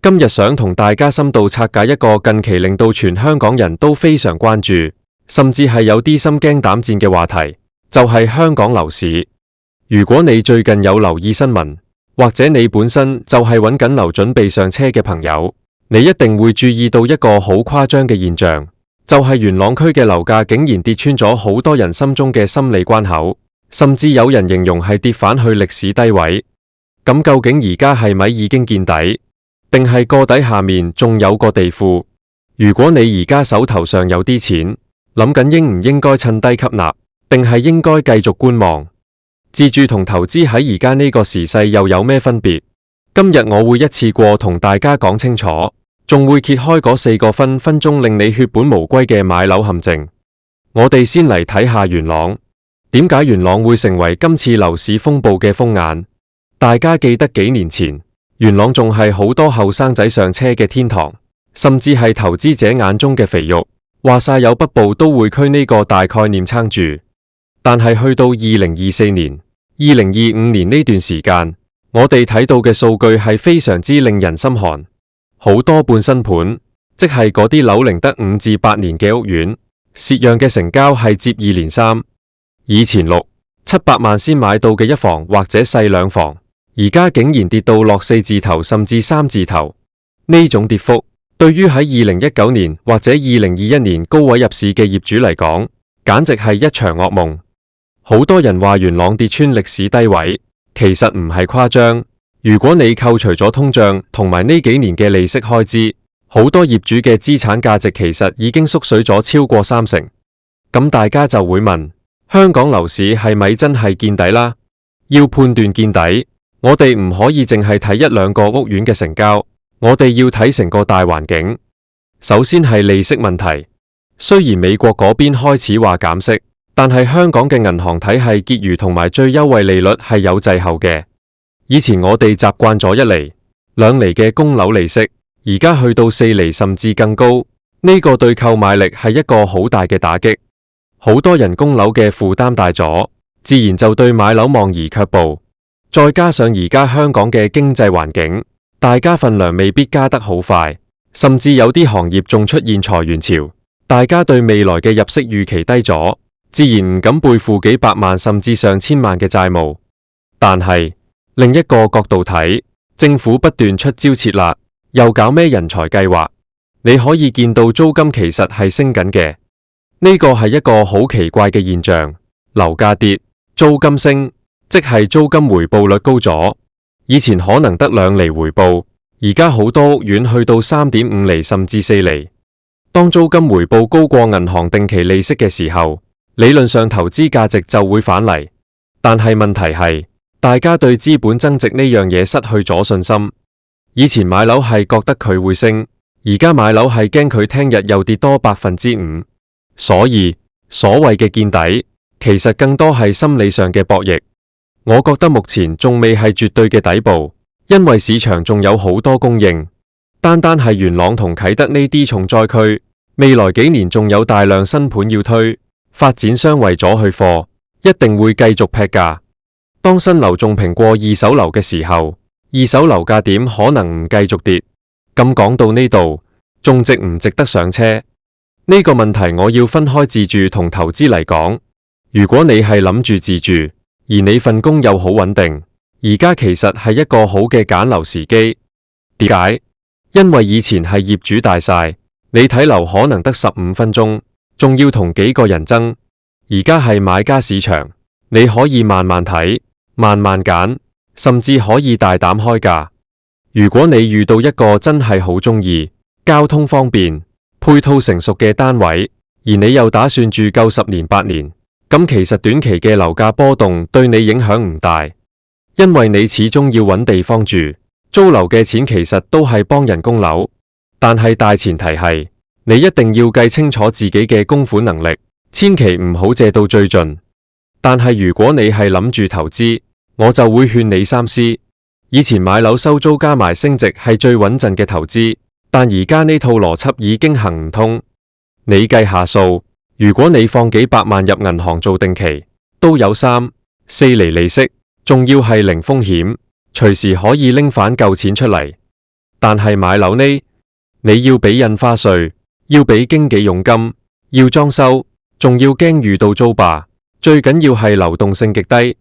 今日想同大家深度拆解一個近期令到全香港人都非常關注，甚至係有啲心驚膽戰嘅話題，就係香港樓市。如果你最近有留意新聞，或者你本身就係揾緊樓準備上車嘅朋友，你一定會注意到一個好誇張嘅現象，就係元朗區嘅樓價竟然跌穿咗好多人心中嘅心理關口，甚至有人形容係跌返去歷史低位。咁究竟而家係咪已經見底？定係個底下面仲有個地庫？如果你而家手頭上有啲錢，諗緊應唔應該趁低吸納，定係應該繼續觀望？自住同投資喺而家呢個時勢又有咩分別？今日我會一次過同大家講清楚，仲會揭開嗰4個分分鐘令你血本無歸嘅買樓陷阱。我哋先嚟睇下元朗，點解元朗會成為今次樓市風暴嘅風眼？大家記得幾年前，元朗仲係好多後生仔上車嘅天堂，甚至係投資者眼中嘅肥肉，話晒有北部都會區呢個大概念撐住。但係去到2024年、2025年呢段時間，我哋睇到嘅數據係非常之令人心寒。好多半新盤，即係嗰啲樓齡得5至8年嘅屋苑，蝕讓嘅成交係接二連三。以前6、700萬先買到嘅一房或者細兩房，而家竟然跌到落4字頭甚至3字頭。呢種跌幅，對於喺2019年或者2021年高位入市嘅業主嚟講，簡直係一場噩夢。好多人話元朗跌穿歷史低位，其實唔係誇張。如果你扣除咗通脹同埋呢幾年嘅利息開支，好多業主嘅資產價值其實已經縮水咗超過30%。咁大家就會問，香港樓市係咪真係見底啦？要判斷見底，我哋唔可以淨係睇一兩個屋苑嘅成交，我哋要睇成個大環境。首先係利息問題，雖然美國嗰邊開始話減息，但係香港嘅銀行體系結餘同埋最優惠利率係有滯後嘅。以前我哋習慣咗1厘、2厘嘅供樓利息，而家去到4厘甚至更高，呢個對購買力係一個好大嘅打擊。好多人供樓嘅負擔大咗，自然就對買樓望而卻步。再加上而家香港嘅經濟環境，大家份糧未必加得好快，甚至有啲行業仲出現裁員潮，大家對未來嘅入息預期低咗，自然唔敢背負幾百萬甚至上千萬嘅債務。但係另一個角度睇，政府不斷出招撤辣，又搞咩人才計劃，你可以見到租金其實係升緊嘅。呢個係一個好奇怪嘅現象，樓價跌，租金升，即係租金回報率高咗。以前可能得2厘回報，而家好多屋苑去到3.5厘甚至4厘。當租金回報高過銀行定期利息嘅時候，理論上投資價值就會返嚟。但係問題係，大家對資本增值呢樣嘢失去咗信心。以前買樓係覺得佢會升，而家買樓係驚佢聽日又跌多5%。所以所謂嘅見底，其實更多係心理上嘅博弈。我覺得目前仲未係絕對嘅底部，因為市場仲有好多供應。單單係元朗同啟德呢啲重災區，未來幾年仲有大量新盤要推，發展商為咗去貨，一定會繼續劈價。當新樓仲平過二手樓嘅時候，二手樓價點可能唔繼續跌？咁講到呢度，仲值唔值得上車？呢個問題我要分開自住同投資嚟講。如果你係諗住自住，而你份工又好穩定，而家其實係一個好嘅揀樓時機。點解？因為以前係業主大晒，你睇樓可能得15分鐘，仲要同幾個人爭。而家係買家市場，你可以慢慢睇，慢慢揀，甚至可以大膽開價。如果你遇到一個真係好鍾意，交通方便，配套成熟嘅單位，而你又打算住夠10年8年，咁其實短期嘅樓價波動對你影響唔大，因為你始終要揾地方住，租樓嘅錢其實都係幫人供樓。但係大前提係，你一定要計清楚自己嘅供款能力，千祈唔好借到最盡。但係如果你係諗住投資，我就會勸你三思。以前買樓收租加埋升值係最穩陣嘅投資，但而家呢套邏輯已經行唔通。你計下數，如果你放幾百萬入銀行做定期，都有3、4厘利息，仲要係零風險，隨時可以拎返舊錢出嚟。但係買樓呢，你要俾印花稅，要俾經紀佣金，要裝修，仲要驚遇到租霸，最緊要係流動性極低。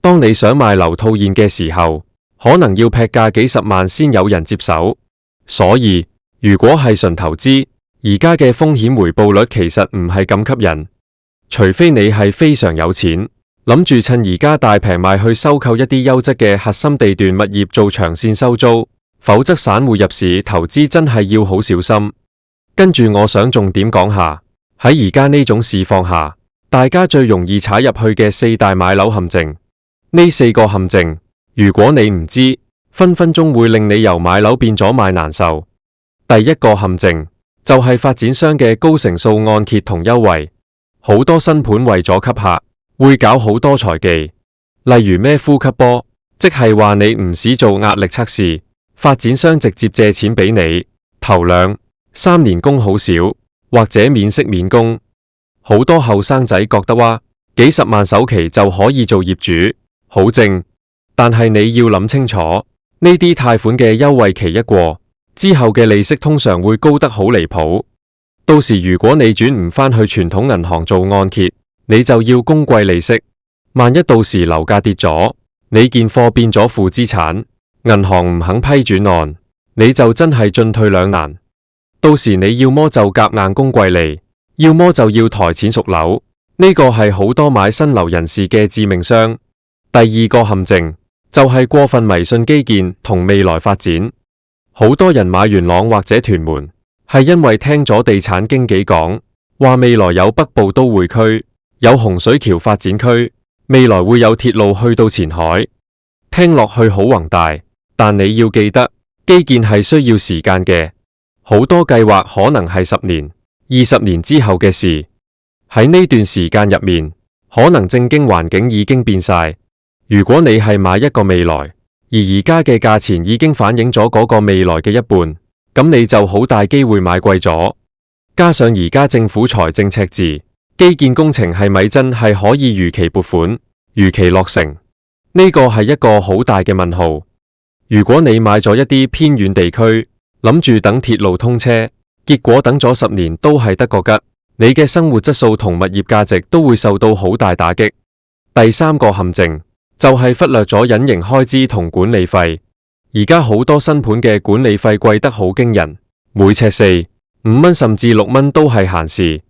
當你想賣樓套現嘅時候，可能要劈價幾十萬先有人接手。所以如果係純投資，而家嘅風險回報率其實唔係咁吸引，除非你係非常有錢，諗住趁而家大平賣去收購一啲優質嘅核心地段物業做長線收租，否則散戶入市投資真係要好小心。跟住我想重點講下，喺而家呢種市況下，大家最容易踩入去嘅4大買樓陷阱。呢4個陷阱，如果你唔知，分分鐘會令你由買樓變咗買難受。第一個陷阱就係發展商嘅高成數按揭同優惠，好多新盤為咗吸客，會搞好多財技，例如咩呼吸波，即係話你唔使做壓力測試，發展商直接借錢俾你，頭2、3年供好少，或者免息免供。好多後生仔覺得話幾十萬首期就可以做業主，好正。但係你要諗清楚，呢啲貸款嘅優惠期一過之後嘅利息通常會高得好離譜。到時如果你轉唔返去傳統銀行做按揭，你就要供貴利息。萬一到時樓價跌咗，你件貨變咗負資產，銀行唔肯批轉按，你就真係進退兩難。到時你要麼就夾硬供貴利，要麼就要抬錢贖樓，呢個係好多買新樓人士嘅致命傷。第二個陷阱就係過分迷信基建同未來發展。好多人買元朗或者屯門，係因為聽咗地產經紀講，話未來有北部都會區，有洪水橋發展區，未來會有鐵路去到前海。聽落去好宏大，但你要記得，基建係需要時間嘅，好多計劃可能係10年、20年之後嘅事。喺呢段時間入面，可能政經環境已經變晒。如果你係買一個未來，而家嘅價錢已經反映咗嗰個未來嘅一半，咁你就好大機會買貴咗。加上而家政府財政赤字，基建工程係咪真係可以如期撥款、如期落成？呢個係一個好大嘅問號。如果你買咗一啲偏遠地區，諗住等鐵路通車，結果等咗10年都係得個吉，你嘅生活質素同物業價值都會受到好大打擊。第三個陷阱就係忽略咗隱形開支同管理費。而家好多新盤嘅管理費貴得好驚人，每尺4、5蚊甚至6蚊都係閒事。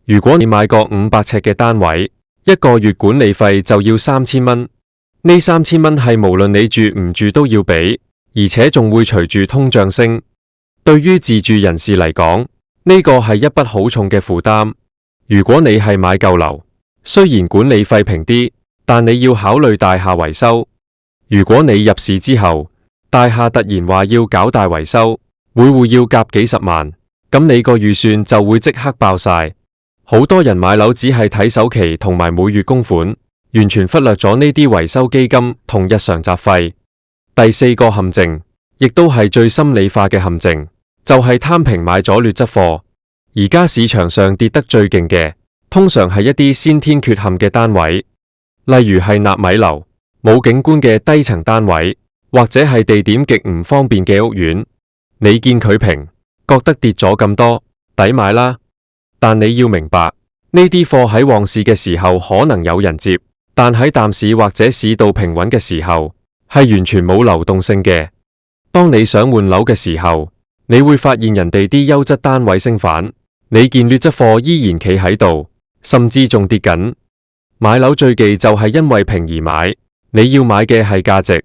如果你買個500尺嘅單位，一個月管理費就要3000蚊。呢3000蚊係無論你住唔住都要俾，而且仲會隨住通脹升。對於自住人士嚟講，呢個係一筆好重嘅負擔。如果你係買舊樓，雖然管理費平啲，但你要考慮大廈維修。如果你入市之後，大廈突然話要搞大維修，每戶要夾幾十萬，咁你個預算就會即刻爆晒。好多人買樓只係睇首期同埋每月供款，完全忽略咗呢啲維修基金同日常雜費。第四個陷阱，亦都係最心理化嘅陷阱，就係貪平買咗劣質貨。而家市場上跌得最勁嘅，通常係一啲先天缺陷嘅單位，例如係納米樓、冇景觀嘅低層單位，或者係地點極唔方便嘅屋苑。你見佢平，覺得跌咗咁多，抵買啦。但你要明白，呢啲貨喺旺市嘅時候可能有人接，但喺淡市或者市道平穩嘅時候，係完全冇流動性嘅。當你想換樓嘅時候，你會發現人哋啲優質單位升反，你件劣質貨依然企喺度，甚至仲跌緊。買樓最忌就係因為平而買，你要買嘅係價值。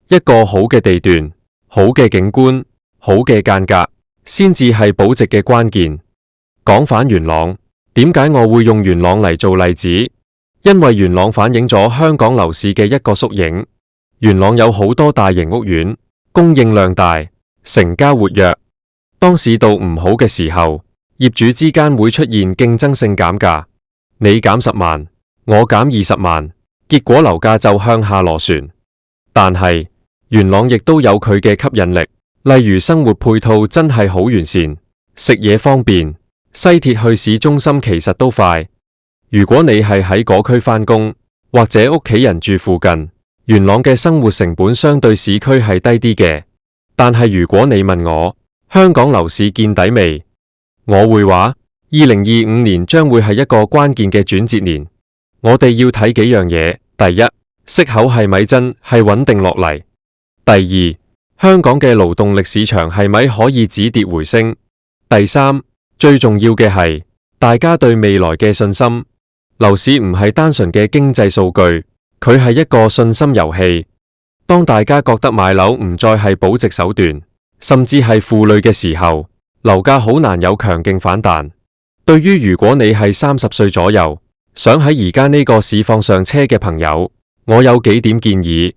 一個好嘅地段、好嘅景觀、好嘅間隔，先至係保值嘅關鍵。講返元朗，點解我會用元朗嚟做例子？因為元朗反映咗香港樓市嘅一個縮影。元朗有好多大型屋苑，供應量大，成交活躍。當市道唔好嘅時候，業主之間會出現競爭性減價，你減10萬，我減20萬，結果樓價就向下螺旋。但係元朗亦都有佢嘅吸引力，例如生活配套真係好完善，食嘢方便，西鐵去市中心其實都快。如果你係喺嗰區返工，或者屋企人住附近，元朗嘅生活成本相對市區係低啲嘅，但係如果你問我香港樓市見底未，我會話2025年將會係一個關鍵嘅轉折年。我哋要睇幾樣嘢：第一，息口係咪真係穩定落嚟；第二，香港嘅勞動力市場係咪可以止跌回升；第三，最重要嘅係大家對未來嘅信心。樓市唔係單純嘅經濟數據，佢係一個信心遊戲。當大家覺得買樓唔再係保值手段，甚至係負累嘅時候，樓價好難有強勁反彈。對於如果你係30歲左右，想喺而家呢個市況上車嘅朋友，我有幾點建議。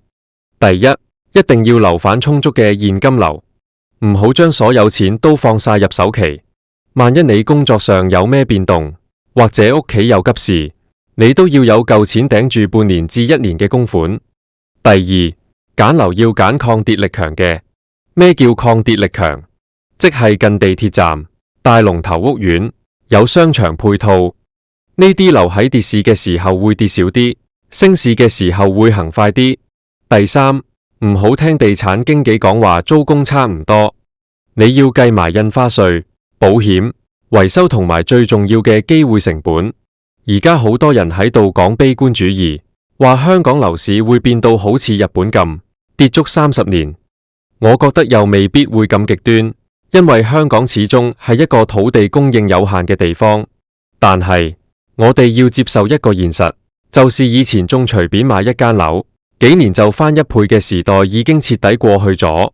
第一，一定要留返充足嘅現金流，唔好將所有錢都放晒入首期。萬一你工作上有咩變動，或者屋企有急事，你都要有夠錢頂住半年至1年嘅供款。第二，揀樓要揀抗跌力強嘅。咩叫抗跌力強？即係近地鐵站、大龍頭屋苑、有商場配套。呢啲樓喺跌市嘅時候會跌少啲，升市嘅時候會行快啲。第三，唔好聽地產經紀講話租金差唔多，你要計埋印花稅、保險、維修同埋最重要嘅機會成本。而家好多人喺度講悲觀主義，話香港樓市會變到好似日本咁，跌足30年。我覺得又未必會咁極端，因為香港始終係一個土地供應有限嘅地方。但係我哋要接受一個現實，就是以前仲隨便買一間樓，幾年就翻1倍嘅時代已經徹底過去咗。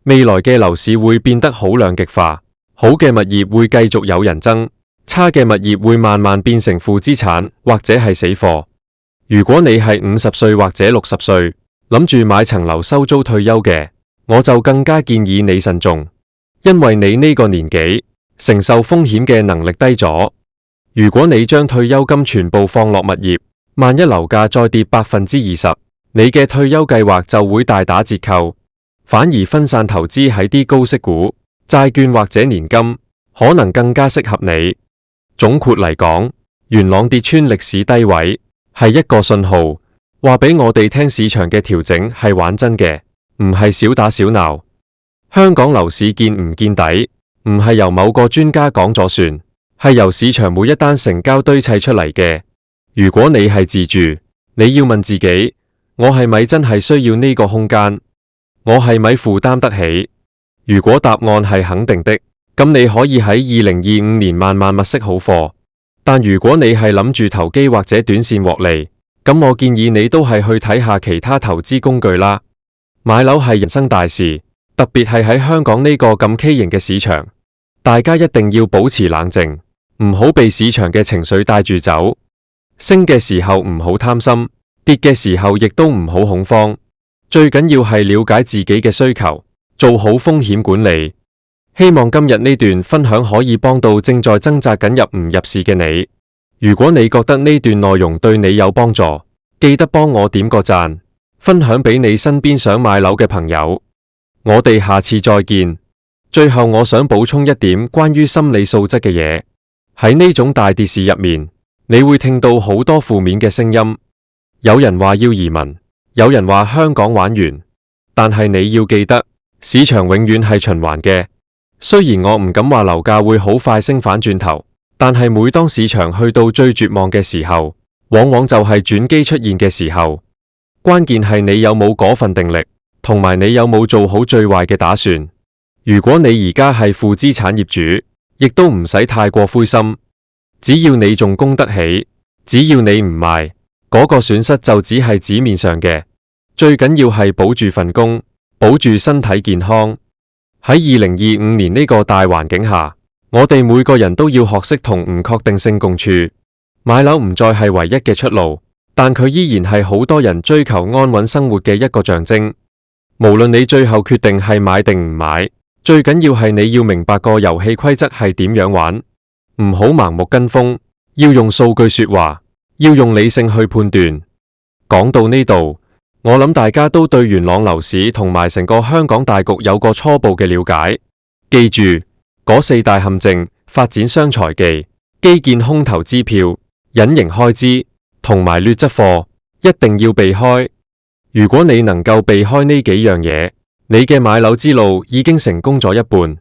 未來嘅樓市會變得好兩極化，好嘅物業會繼續有人爭，差嘅物業會慢慢變成負資產或者係死貨。如果你係50歲或者60歲，諗住買層樓收租退休嘅，我就更加建議你慎重，因為你呢個年紀承受風險嘅能力低咗。如果你將退休金全部放落物業，萬一樓價再跌20%，你嘅退休計劃就會大打折扣。反而分散投資喺啲高息股、債券或者年金，可能更加適合你。總括嚟講，元朗跌穿歷史低位係一個信號，話俾我哋聽市場嘅調整係玩真嘅，唔係小打小鬧。香港樓市見唔見底，唔係由某個專家講咗算，係由市場每一單成交堆砌出嚟嘅。如果你係自住，你要問自己，我係咪真係需要呢個空間？我係咪負擔得起？如果答案係肯定的，咁你可以喺2025年慢慢物色好貨。但如果你係諗住投機或者短線獲利，咁我建議你都係去睇下其他投資工具啦。買樓係人生大事，特別係喺香港呢個咁畸形嘅市場，大家一定要保持冷靜，唔好被市場嘅情緒帶住走。升嘅時候唔好貪心，跌嘅時候亦都唔好恐慌。最緊要係了解自己嘅需求，做好風險管理。希望今日呢段分享可以幫到正在掙扎緊入唔入市嘅你。如果你覺得呢段內容對你有幫助，記得幫我點個讚，分享俾你身邊想買樓嘅朋友。我哋下次再見。最後我想補充一點關於心理素質嘅嘢。喺呢種大跌市入面，你會聽到好多負面嘅聲音，有人話要移民，有人話香港玩完，但係你要記得，市場永遠係循環嘅。雖然我唔敢話樓價會好快升返轉頭，但係每當市場去到最絕望嘅時候，往往就係轉機出現嘅時候。關鍵係你有冇嗰份定力，同埋你有冇做好最壞嘅打算。如果你而家係負資產業主，亦都唔使太過灰心，只要你仲供得起，只要你唔賣，嗰個損失就只係紙面上嘅。最緊要係保住份工，保住身體健康。喺2025年呢個大環境下，我哋每個人都要學識同唔確定性共處。買樓唔再係唯一嘅出路，但佢依然係好多人追求安穩生活嘅一個象徵。無論你最後決定係買定唔買，最緊要係你要明白個遊戲規則係點樣玩，唔好盲目跟風，要用數據說話，要用理性去判斷。講到呢度，我諗大家都對元朗樓市同埋成個香港大局有個初步嘅了解。記住嗰4大陷阱：發展商財技、基建空頭支票、隱形開支同埋劣質貨，一定要避開。如果你能夠避開呢幾樣嘢，你嘅買樓之路已經成功咗一半。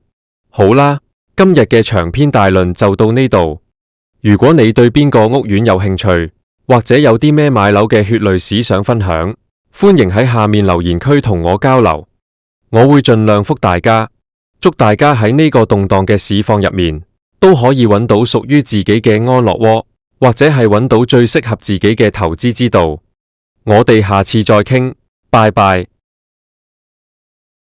好啦，今日嘅長篇大論就到呢度。如果你對邊個屋苑有興趣，或者有啲咩買樓嘅血淚史想分享，歡迎喺下面留言區同我交流，我會盡量覆大家。祝大家喺呢個動盪嘅市況入面，都可以揾到屬於自己嘅安樂窩，或者係揾到最適合自己嘅投資之道。我哋下次再傾，拜拜。